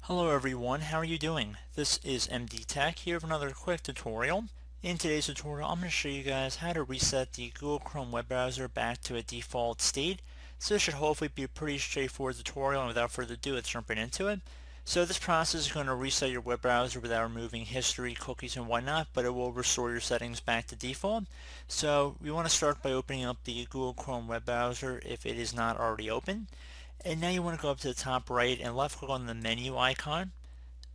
Hello everyone, how are you doing? This is MD Tech here with another quick tutorial. In today's tutorial, I'm going to show you guys how to reset the Google Chrome web browser back to a default state. So this should hopefully be a pretty straightforward tutorial, and without further ado, let's jump right into it. So this process is going to reset your web browser without removing history, cookies, and whatnot, but it will restore your settings back to default. So we want to start by opening up the Google Chrome web browser if it is not already open. And now you want to go up to the top right and left click on the menu icon.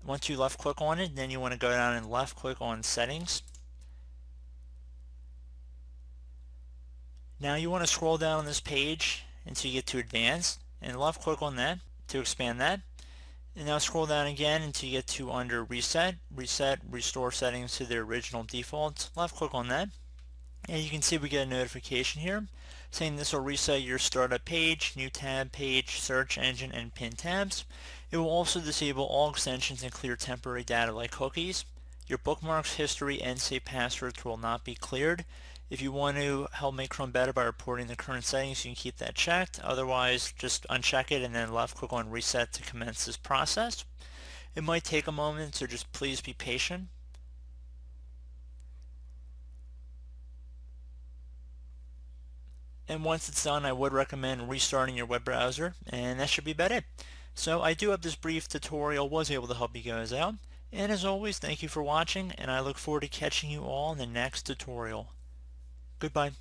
Once you left click on it, then you want to go down and left click on settings. Now you want to scroll down on this page until you get to advanced and left click on that to expand that. And now scroll down again until you get to under reset, restore settings to their original defaults. Left click on that. And you can see we get a notification here saying this will reset your startup page, new tab page, search engine, and pin tabs. It will also disable all extensions and clear temporary data like cookies. Your bookmarks, history, and save passwords will not be cleared. If you want to help make Chrome better by reporting the current settings, you can keep that checked. Otherwise, just uncheck it and then left click on reset to commence this process. It might take a moment, so just please be patient. And once it's done, I would recommend restarting your web browser, and that should be about it. So I do hope this brief tutorial was able to help you guys out. And as always, thank you for watching, and I look forward to catching you all in the next tutorial. Goodbye.